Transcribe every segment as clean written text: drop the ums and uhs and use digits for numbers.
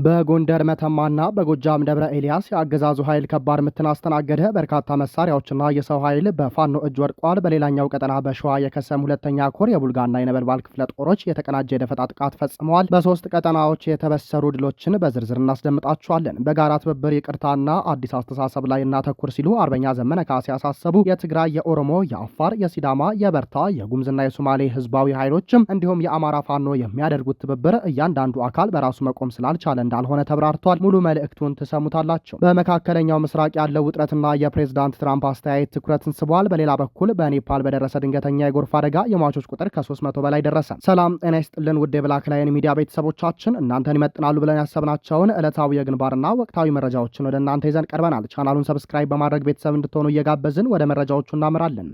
በጎንደር መተማና በጎጃም ደብረ ኤልያስ የአገዛዙ ኃይል ከባድ ምትን አስተናገደ። በርካታ መሳሪያዎችና የሰው ኃይል በፋኖ እጅ ወድቋል። በሌላኛው ቀጠና በሸዋ የከሰም ሁለተኛ ኮር የቡልጋና የነበልባል ክፍለ ጦሮች የተቀናጀ የደፈጣ ጥቃት ፈጽመዋል። በሶስት ቀጠናዎች የተበሰሩ ድሎችን በዝርዝር እናስደምጣችኋለን። በጋራ ትብብር ይቅርታና አዲስ አስተሳሰብ ላይ እናተኩር ሲሉ አርበኛ ዘመነ ካሴ ያሳሰቡ። የትግራይ፣ የኦሮሞ፣ የአፋር፣ የሲዳማ፣ የበርታ፣ የጉምዝና የሶማሌ ህዝባዊ ኃይሎችም እንዲሁም የአማራ ፋኖ የሚያደርጉት ትብብር እያንዳንዱ አካል በራሱ መቆም ስላልቻለ እንዳልሆነ ተብራርቷል። ሙሉ መልእክቱን ትሰሙታላችሁ። በመካከለኛው ምስራቅ ያለው ውጥረትና የፕሬዝዳንት ትራምፕ አስተያየት ትኩረትን ስቧል። በሌላ በኩል በኔፓል በደረሰ ድንገተኛ የጎርፍ አደጋ የሟቾች ቁጥር ከ300 በላይ ደረሰ። ሰላም ጤና ይስጥልን ውድ የብላክ ላይን ሚዲያ ቤተሰቦቻችን፣ እናንተን ይመጥናሉ ብለን ያሰብናቸውን ዕለታዊ የግንባርና ወቅታዊ መረጃዎችን ወደ እናንተ ይዘን ቀርበናል። ቻናሉን ሰብስክራይብ በማድረግ ቤተሰብ እንድትሆኑ እየጋበዝን ወደ መረጃዎቹ እናመራለን።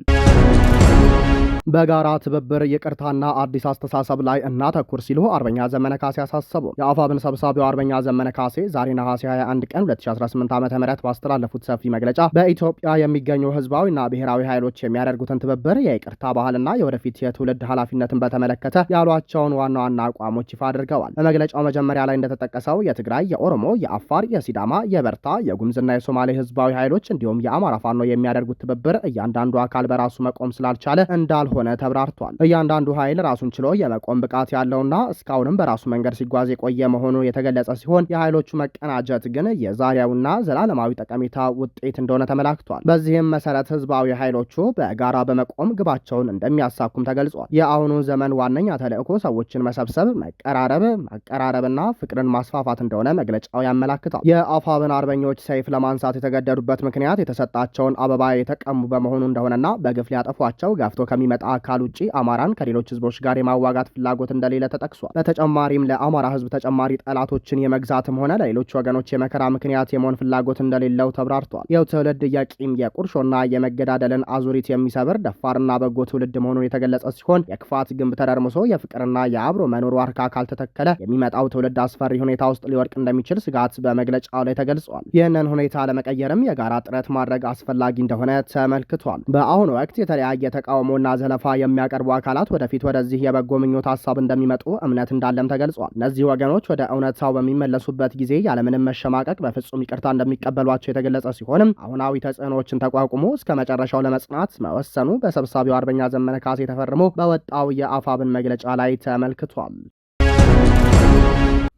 በጋራ ትብብር ይቅርታና አዲስ አስተሳሰብ ላይ እናተኩር ሲሉ አርበኛ ዘመነ ካሴ አሳሰቡ። የአፋብን ሰብሳቢው አርበኛ ዘመነ ካሴ ዛሬ ነሐሴ 21 ቀን 2018 ዓ.ም ባስተላለፉት ሰፊ መግለጫ በኢትዮጵያ የሚገኙ ህዝባዊና ብሔራዊ ኃይሎች የሚያደርጉትን ትብብር፣ የይቅርታ ባህልና የወደፊት የትውልድ ኃላፊነትን በተመለከተ ያሏቸውን ዋና ዋና አቋሞች ይፋ አድርገዋል። በመግለጫው መጀመሪያ ላይ እንደተጠቀሰው የትግራይ፣ የኦሮሞ፣ የአፋር፣ የሲዳማ፣ የበርታ፣ የጉምዝና የሶማሌ ህዝባዊ ኃይሎች እንዲሁም የአማራ ፋኖ የሚያደርጉት ትብብር እያንዳንዱ አካል በራሱ መቆም ስላልቻለ እንዳልሆነ ተብራርቷል። እያንዳንዱ ኃይል ራሱን ችሎ የመቆም ብቃት ያለውና እስካሁንም በራሱ መንገድ ሲጓዝ የቆየ መሆኑ የተገለጸ ሲሆን የኃይሎቹ መቀናጀት ግን የዛሬውና ዘላለማዊ ጠቀሜታ ውጤት እንደሆነ ተመላክቷል። በዚህም መሰረት ህዝባዊ ኃይሎቹ በጋራ በመቆም ግባቸውን እንደሚያሳኩም ተገልጿል። የአሁኑ ዘመን ዋነኛ ተልዕኮ ሰዎችን መሰብሰብ፣ መቀራረብና ፍቅርን ማስፋፋት እንደሆነ መግለጫው ያመላክታል። የአፋብን አርበኞች ሰይፍ ለማንሳት የተገደዱበት ምክንያት የተሰጣቸውን አበባ የተቀሙ በመሆኑ እንደሆነና በግፍ ሊያጠፏቸው ገፍቶ ከሚመጣ አካል ውጪ አማራን ከሌሎች ህዝቦች ጋር የማዋጋት ፍላጎት እንደሌለ ተጠቅሷል። በተጨማሪም ለአማራ ህዝብ ተጨማሪ ጠላቶችን የመግዛትም ሆነ ለሌሎች ወገኖች የመከራ ምክንያት የመሆን ፍላጎት እንደሌለው ተብራርቷል። ይኸው ትውልድ የቂም የቁርሾና የመገዳደልን አዙሪት የሚሰብር ደፋርና በጎ ትውልድ መሆኑን የተገለጸ ሲሆን የክፋት ግንብ ተደርምሶ የፍቅርና የአብሮ መኖር ዋርካ ካልተተከለ የሚመጣው ትውልድ አስፈሪ ሁኔታ ውስጥ ሊወድቅ እንደሚችል ስጋት በመግለጫው ላይ ተገልጿል። ይህንን ሁኔታ ለመቀየርም የጋራ ጥረት ማድረግ አስፈላጊ እንደሆነ ተመልክቷል። በአሁኑ ወቅት የተለያየ ተቃውሞና ዘለፋ የሚያቀርቡ አካላት ወደፊት ወደዚህ የበጎ ምኞት ሀሳብ እንደሚመጡ እምነት እንዳለም ተገልጿል። እነዚህ ወገኖች ወደ እውነታው በሚመለሱበት ጊዜ ያለምንም መሸማቀቅ በፍጹም ይቅርታ እንደሚቀበሏቸው የተገለጸ ሲሆንም አሁናዊ ተጽዕኖዎችን ተቋቁሞ እስከ መጨረሻው ለመጽናት መወሰኑ በሰብሳቢው አርበኛ ዘመነ ካሴ ተፈርሞ በወጣው የአፋብን መግለጫ ላይ ተመልክቷል።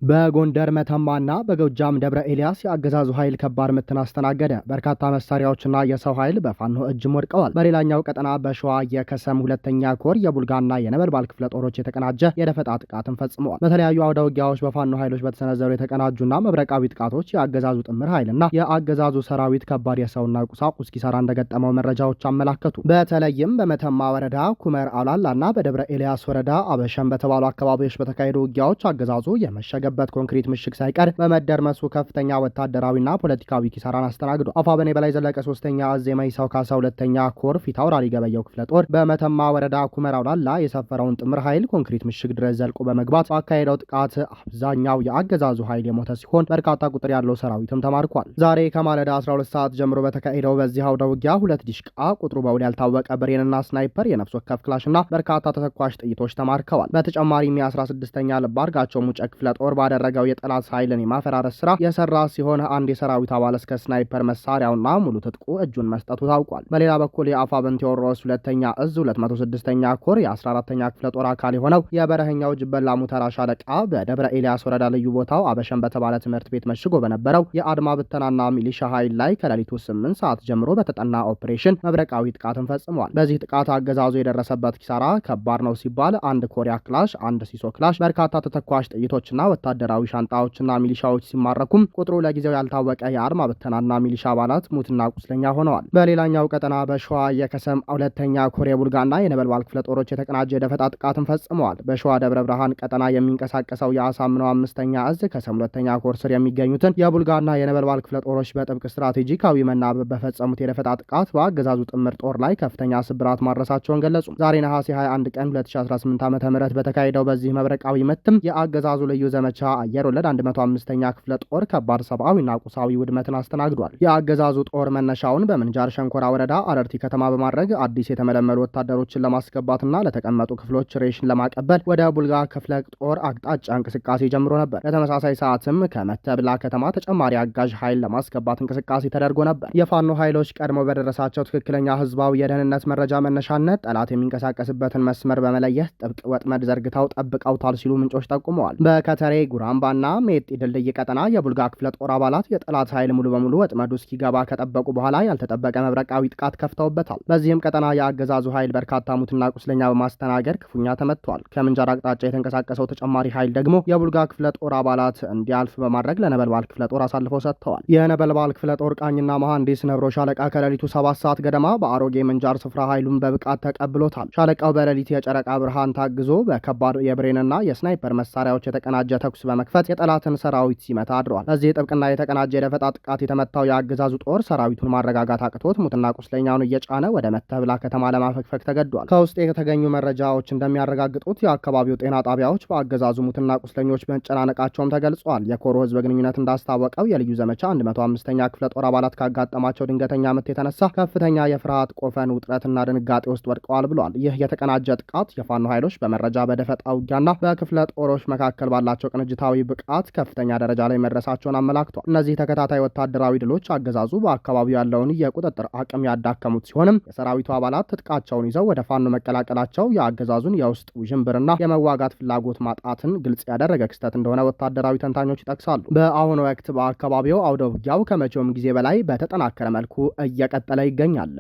በጎንደር መተማና በጎጃም ደብረ ኤልያስ የአገዛዙ ኃይል ከባድ ምትን አስተናገደ። በርካታ መሳሪያዎችና የሰው ኃይል በፋኖ እጅም ወድቀዋል። በሌላኛው ቀጠና በሸዋ የከሰም ሁለተኛ ኮር የቡልጋና የነበልባል ክፍለ ጦሮች የተቀናጀ የደፈጣ ጥቃትን ፈጽመዋል። በተለያዩ አውደ ውጊያዎች በፋኖ ኃይሎች በተሰነዘሩ የተቀናጁና መብረቃዊ ጥቃቶች የአገዛዙ ጥምር ኃይልና የአገዛዙ ሰራዊት ከባድ የሰውና ቁሳቁስ ኪሳራ እንደገጠመው መረጃዎች አመላከቱ። በተለይም በመተማ ወረዳ ኩመር አውላላና በደብረ ኤልያስ ወረዳ አበሸም በተባሉ አካባቢዎች በተካሄዱ ውጊያዎች አገዛዙ የመሸገ በት ኮንክሪት ምሽግ ሳይቀር በመደርመሱ ከፍተኛ ወታደራዊና ፖለቲካዊ ኪሳራን አስተናግዷል። አፋብኃ በላይ ዘለቀ ሶስተኛ እዝ የመይሳው ካሳ ሁለተኛ ኮር ፊት አውራሪ ገበየው ክፍለ ጦር በመተማ ወረዳ ኩመር አውላላ የሰፈረውን ጥምር ኃይል ኮንክሪት ምሽግ ድረስ ዘልቆ በመግባት ባካሄደው ጥቃት አብዛኛው የአገዛዙ ኃይል የሞተ ሲሆን በርካታ ቁጥር ያለው ሰራዊትም ተማርኳል። ዛሬ ከማለዳ 12 ሰዓት ጀምሮ በተካሄደው በዚህ አውደ ውጊያ 2 ዲሽቃ ቁጥሩ በውል ያልታወቀ ብሬንና ስናይፐር፣ የነፍስ ወከፍ ክላሽና በርካታ ተተኳሽ ጥይቶች ተማርከዋል። በተጨማሪም የ16ኛ ልብ አድርጋቸው ሙጨ ክፍለ ጦር ባደረገው የጠላት ኃይልን የማፈራረስ ስራ የሰራ ሲሆን አንድ የሰራዊት አባል እስከ ስናይፐር መሳሪያውና ሙሉ ትጥቁ እጁን መስጠቱ ታውቋል። በሌላ በኩል የአፋብን ቴዎድሮስ ሁለተኛ እዝ 206ኛ ኮር የ14ኛ ክፍለ ጦር አካል የሆነው የበረኸኛው ጅበላ ሙተራ ሻለቃ በደብረ ኤልያስ ወረዳ ልዩ ቦታው አበሸን በተባለ ትምህርት ቤት መሽጎ በነበረው የአድማ ብተናና ሚሊሻ ኃይል ላይ ከሌሊቱ 8 ሰዓት ጀምሮ በተጠና ኦፕሬሽን መብረቃዊ ጥቃትን ፈጽሟል። በዚህ ጥቃት አገዛዙ የደረሰበት ኪሳራ ከባድ ነው ሲባል አንድ ኮሪያ ክላሽ፣ አንድ ሲሶ ክላሽ፣ በርካታ ተተኳሽ ጥይቶችና ወታደራዊ ሻንጣዎችና ሚሊሻዎች ሲማረኩም ቁጥሩ ለጊዜው ያልታወቀ የአድማ ብተናና ሚሊሻ አባላት ሙትና ቁስለኛ ሆነዋል። በሌላኛው ቀጠና በሸዋ የከሰም ሁለተኛ ኮር የቡልጋና የነበልባል ክፍለ ጦሮች የተቀናጀ የደፈጣ ጥቃትን ፈጽመዋል። በሸዋ ደብረ ብርሃን ቀጠና የሚንቀሳቀሰው የአሳምነው አምስተኛ እዝ ከሰም ሁለተኛ ኮር ስር የሚገኙትን የቡልጋና የነበልባል ክፍለ ጦሮች በጥብቅ ስትራቴጂካዊ መናበብ በፈጸሙት የደፈጣ ጥቃት በአገዛዙ ጥምር ጦር ላይ ከፍተኛ ስብራት ማድረሳቸውን ገለጹ። ዛሬ ነሐሴ 21 ቀን 2018 ዓ.ም በተካሄደው በዚህ መብረቃዊ ምትም የአገዛዙ ልዩ ዘመቻ ዘመቻ አየር ወለድ 105ኛ ክፍለ ጦር ከባድ ሰብአዊና ቁሳዊ ውድመትን አስተናግዷል። የአገዛዙ ጦር መነሻውን በምንጃር ሸንኮራ ወረዳ አረርቲ ከተማ በማድረግ አዲስ የተመለመሉ ወታደሮችን ለማስገባትና ለተቀመጡ ክፍሎች ሬሽን ለማቀበል ወደ ቡልጋ ክፍለ ጦር አቅጣጫ እንቅስቃሴ ጀምሮ ነበር። በተመሳሳይ ሰዓትም ከመተብላ ከተማ ተጨማሪ አጋዥ ኃይል ለማስገባት እንቅስቃሴ ተደርጎ ነበር። የፋኖ ኃይሎች ቀድሞ በደረሳቸው ትክክለኛ ህዝባዊ የደህንነት መረጃ መነሻነት ጠላት የሚንቀሳቀስበትን መስመር በመለየት ጥብቅ ወጥመድ ዘርግተው ጠብቀውታል ሲሉ ምንጮች ጠቁመዋል። በከተሬ ጉራምባና ሜጢ ድልድይ ቀጠና የቡልጋ ክፍለ ጦር አባላት የጠላት ኃይል ሙሉ በሙሉ ወጥመዱ እስኪገባ ከጠበቁ በኋላ ያልተጠበቀ መብረቃዊ ጥቃት ከፍተውበታል። በዚህም ቀጠና የአገዛዙ ኃይል በርካታ ሙትና ቁስለኛ በማስተናገድ ክፉኛ ተመቷል። ከምንጃር አቅጣጫ የተንቀሳቀሰው ተጨማሪ ኃይል ደግሞ የቡልጋ ክፍለ ጦር አባላት እንዲያልፍ በማድረግ ለነበልባል ክፍለ ጦር አሳልፈው ሰጥተዋል። የነበልባል ክፍለ ጦር ቃኝና መሐንዲስ ነብሮ ሻለቃ ከሌሊቱ 7 ሰዓት ገደማ በአሮጌ ምንጃር ስፍራ ኃይሉን በብቃት ተቀብሎታል። ሻለቃው በሌሊት የጨረቃ ብርሃን ታግዞ በከባድ የብሬንና የስናይፐር መሳሪያዎች የተቀናጀ ተኩስ በመክፈት የጠላትን ሰራዊት ሲመታ አድሯል። በዚህ ጥብቅና የተቀናጀ የደፈጣ ጥቃት የተመታው የአገዛዙ ጦር ሰራዊቱን ማረጋጋት አቅቶት ሙትና ቁስለኛውን እየጫነ ወደ መተብላ ከተማ ለማፈግፈግ ተገዷል። ከውስጥ የተገኙ መረጃዎች እንደሚያረጋግጡት የአካባቢው ጤና ጣቢያዎች በአገዛዙ ሙትና ቁስለኞች መጨናነቃቸውም ተገልጿል። የኮሮ ህዝብ ግንኙነት እንዳስታወቀው የልዩ ዘመቻ 105ኛ ክፍለ ጦር አባላት ካጋጠማቸው ድንገተኛ ምት የተነሳ ከፍተኛ የፍርሃት ቆፈን ውጥረትና ድንጋጤ ውስጥ ወድቀዋል ብሏል። ይህ የተቀናጀ ጥቃት የፋኖ ኃይሎች በመረጃ በደፈጣ ውጊያና በክፍለ ጦሮች መካከል ባላቸው ቅንጅታዊ ብቃት ከፍተኛ ደረጃ ላይ መድረሳቸውን አመላክቷል። እነዚህ ተከታታይ ወታደራዊ ድሎች አገዛዙ በአካባቢው ያለውን የቁጥጥር አቅም ያዳከሙት ሲሆንም የሰራዊቱ አባላት ትጥቃቸውን ይዘው ወደ ፋኖ መቀላቀላቸው የአገዛዙን የውስጥ ውዥንብርና የመዋጋት ፍላጎት ማጣትን ግልጽ ያደረገ ክስተት እንደሆነ ወታደራዊ ተንታኞች ይጠቅሳሉ። በአሁኑ ወቅት በአካባቢው አውደ ውጊያው ከመቼውም ጊዜ በላይ በተጠናከረ መልኩ እየቀጠለ ይገኛል።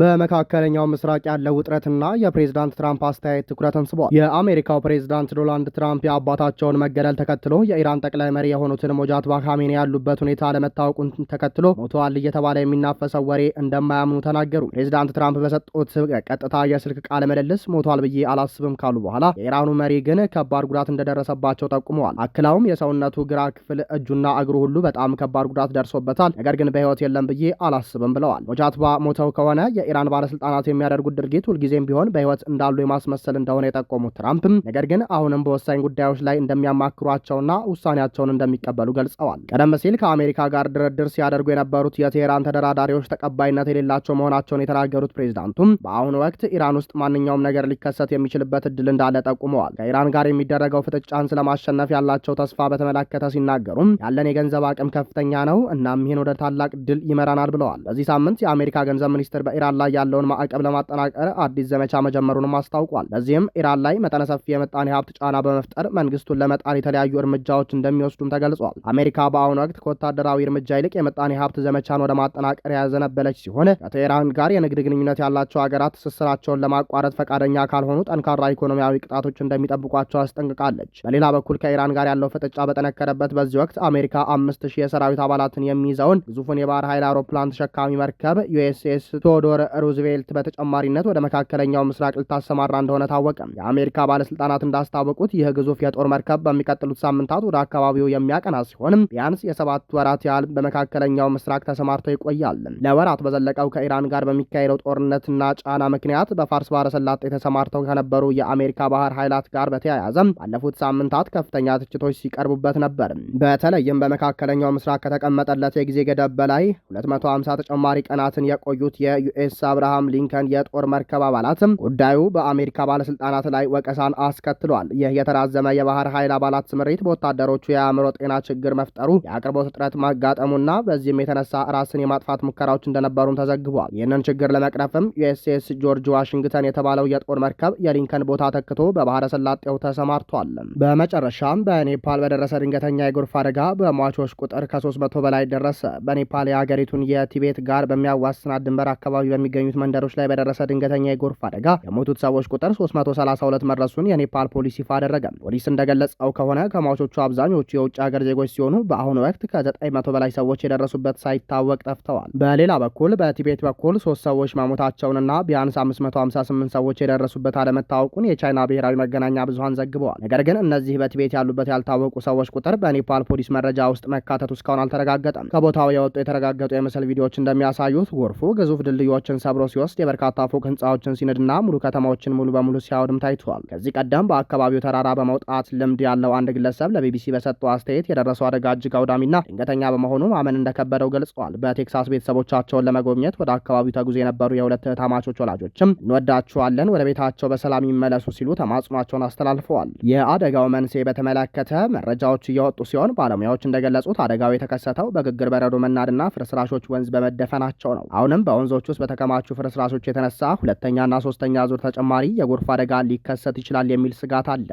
በመካከለኛው ምስራቅ ያለው ውጥረትና የፕሬዝዳንት ትራምፕ አስተያየት ትኩረትን ስቧል። የአሜሪካው ፕሬዝዳንት ዶናልድ ትራምፕ የአባታቸውን መገደል ተከትሎ የኢራን ጠቅላይ መሪ የሆኑትን ሞጃትባ ካሜኒ ያሉበት ሁኔታ አለመታወቁን ተከትሎ ሞተዋል እየተባለ የሚናፈሰው ወሬ እንደማያምኑ ተናገሩ። ፕሬዝዳንት ትራምፕ በሰጡት ቀጥታ የስልክ ቃለ ምልልስ ሞቷል ብዬ አላስብም ካሉ በኋላ የኢራኑ መሪ ግን ከባድ ጉዳት እንደደረሰባቸው ጠቁመዋል። አክለውም የሰውነቱ ግራ ክፍል፣ እጁና እግሩ ሁሉ በጣም ከባድ ጉዳት ደርሶበታል፣ ነገር ግን በሕይወት የለም ብዬ አላስብም ብለዋል። ሞጃትባ ሞተው ከሆነ የኢራን ባለስልጣናት የሚያደርጉት ድርጊት ሁልጊዜም ቢሆን በሕይወት እንዳሉ የማስመሰል እንደሆነ የጠቆሙት ትራምፕም ነገር ግን አሁንም በወሳኝ ጉዳዮች ላይ እንደሚያማክሯቸውና ውሳኔያቸውን እንደሚቀበሉ ገልጸዋል። ቀደም ሲል ከአሜሪካ ጋር ድርድር ሲያደርጉ የነበሩት የቴህራን ተደራዳሪዎች ተቀባይነት የሌላቸው መሆናቸውን የተናገሩት ፕሬዝዳንቱም በአሁኑ ወቅት ኢራን ውስጥ ማንኛውም ነገር ሊከሰት የሚችልበት እድል እንዳለ ጠቁመዋል። ከኢራን ጋር የሚደረገው ፍጥጫን ስለማሸነፍ ያላቸው ተስፋ በተመለከተ ሲናገሩም ያለን የገንዘብ አቅም ከፍተኛ ነው፣ እናም ይህን ወደ ታላቅ ድል ይመራናል ብለዋል። በዚህ ሳምንት የአሜሪካ ገንዘብ ሚኒስትር በኢራን ላይ ያለውን ማዕቀብ ለማጠናቀር አዲስ ዘመቻ መጀመሩንም አስታውቋል። በዚህም ኢራን ላይ መጠነ ሰፊ የምጣኔ ሀብት ጫና በመፍጠር መንግስቱን ለመጣል የተለያዩ እርምጃዎች እንደሚወስዱም ተገልጿል። አሜሪካ በአሁኑ ወቅት ከወታደራዊ እርምጃ ይልቅ የምጣኔ ሀብት ዘመቻን ወደ ማጠናቀር ያዘነበለች ሲሆን ከቴህራን ጋር የንግድ ግንኙነት ያላቸው ሀገራት ትስስራቸውን ለማቋረጥ ፈቃደኛ ካልሆኑ ጠንካራ ኢኮኖሚያዊ ቅጣቶች እንደሚጠብቋቸው አስጠንቅቃለች። በሌላ በኩል ከኢራን ጋር ያለው ፍጥጫ በጠነከረበት በዚህ ወቅት አሜሪካ 5000 የሰራዊት አባላትን የሚይዘውን ግዙፉን የባህር ኃይል አውሮፕላን ተሸካሚ መርከብ ዩኤስኤስ ቴዎዶር ሩዝቬልት በተጨማሪነት ወደ መካከለኛው ምስራቅ ልታሰማራ እንደሆነ ታወቀ። የአሜሪካ ባለስልጣናት እንዳስታወቁት ይህ ግዙፍ የጦር መርከብ በሚቀጥሉት ሳምንታት ወደ አካባቢው የሚያቀና ሲሆንም ቢያንስ የ7 ወራት ያህል በመካከለኛው ምስራቅ ተሰማርቶ ይቆያል። ለወራት በዘለቀው ከኢራን ጋር በሚካሄደው ጦርነትና ጫና ምክንያት በፋርስ ባህረ ሰላጤ ተሰማርተው ከነበሩ የአሜሪካ ባህር ኃይላት ጋር በተያያዘ ባለፉት ሳምንታት ከፍተኛ ትችቶች ሲቀርቡበት ነበር። በተለይም በመካከለኛው ምስራቅ ከተቀመጠለት የጊዜ ገደብ በላይ 250 ተጨማሪ ቀናትን የቆዩት የዩኤስ አብርሃም ሊንከን የጦር መርከብ አባላትም ጉዳዩ በአሜሪካ ባለስልጣናት ላይ ወቀሳን አስከትሏል። ይህ የተራዘመ የባህር ኃይል አባላት ስምሪት በወታደሮቹ የአእምሮ ጤና ችግር መፍጠሩ፣ የአቅርቦት እጥረት ማጋጠሙና በዚህም የተነሳ ራስን የማጥፋት ሙከራዎች እንደነበሩም ተዘግቧል። ይህንን ችግር ለመቅረፍም ዩኤስኤስ ጆርጅ ዋሽንግተን የተባለው የጦር መርከብ የሊንከን ቦታ ተክቶ በባህረ ሰላጤው ተሰማርቷል። በመጨረሻም በኔፓል በደረሰ ድንገተኛ የጎርፍ አደጋ በሟቾች ቁጥር ከ300 በላይ ደረሰ። በኔፓል የሀገሪቱን የቲቤት ጋር በሚያዋስናት ድንበር አካባቢ በሚገኙት መንደሮች ላይ በደረሰ ድንገተኛ የጎርፍ አደጋ የሞቱት ሰዎች ቁጥር 332 መድረሱን የኔፓል ፖሊስ ይፋ አደረገ። ፖሊስ እንደገለጸው ከሆነ ከሟቾቹ አብዛኞቹ የውጭ ሀገር ዜጎች ሲሆኑ በአሁኑ ወቅት ከ900 በላይ ሰዎች የደረሱበት ሳይታወቅ ጠፍተዋል። በሌላ በኩል በቲቤት በኩል 3 ሰዎች መሞታቸውንና ቢያንስ 558 ሰዎች የደረሱበት አለመታወቁን የቻይና ብሔራዊ መገናኛ ብዙሃን ዘግበዋል። ነገር ግን እነዚህ በቲቤት ያሉበት ያልታወቁ ሰዎች ቁጥር በኔፓል ፖሊስ መረጃ ውስጥ መካተቱ እስካሁን አልተረጋገጠም። ከቦታው የወጡ የተረጋገጡ የምስል ቪዲዮዎች እንደሚያሳዩት ጎርፉ ግዙፍ ድልድዮች ቤቶችን ሰብሮ ሲወስድ የበርካታ ፎቅ ህንፃዎችን ሲንድና ሙሉ ከተማዎችን ሙሉ በሙሉ ሲያወድም ታይቷል። ከዚህ ቀደም በአካባቢው ተራራ በመውጣት ልምድ ያለው አንድ ግለሰብ ለቢቢሲ በሰጠው አስተያየት የደረሰው አደጋ እጅግ አውዳሚና ድንገተኛ በመሆኑ ማመን እንደከበደው ገልጸዋል። በቴክሳስ ቤተሰቦቻቸውን ለመጎብኘት ወደ አካባቢው ተጉዞ የነበሩ የሁለት እህትማማቾች ወላጆችም እንወዳቸዋለን፣ ወደ ቤታቸው በሰላም ይመለሱ ሲሉ ተማጽኗቸውን አስተላልፈዋል። የአደጋው መንስኤ በተመለከተ መረጃዎች እየወጡ ሲሆን ባለሙያዎች እንደገለጹት አደጋው የተከሰተው በግግር በረዶ መናድና ፍርስራሾች ወንዝ በመደፈናቸው ነው። አሁንም በወንዞች ውስጥ በተከማቹ ፍርስራሾች የተነሳ ሁለተኛና ሶስተኛ ዙር ተጨማሪ የጎርፍ አደጋ ሊከሰት ይችላል የሚል ስጋት አለ።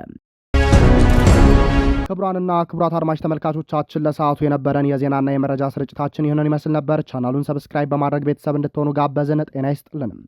ክቡራንና ክቡራት አድማጭ ተመልካቾቻችን ለሰዓቱ የነበረን የዜናና የመረጃ ስርጭታችን ይህንን ይመስል ነበር። ቻናሉን ሰብስክራይብ በማድረግ ቤተሰብ እንድትሆኑ ጋበዝን። ጤና ይስጥልንም።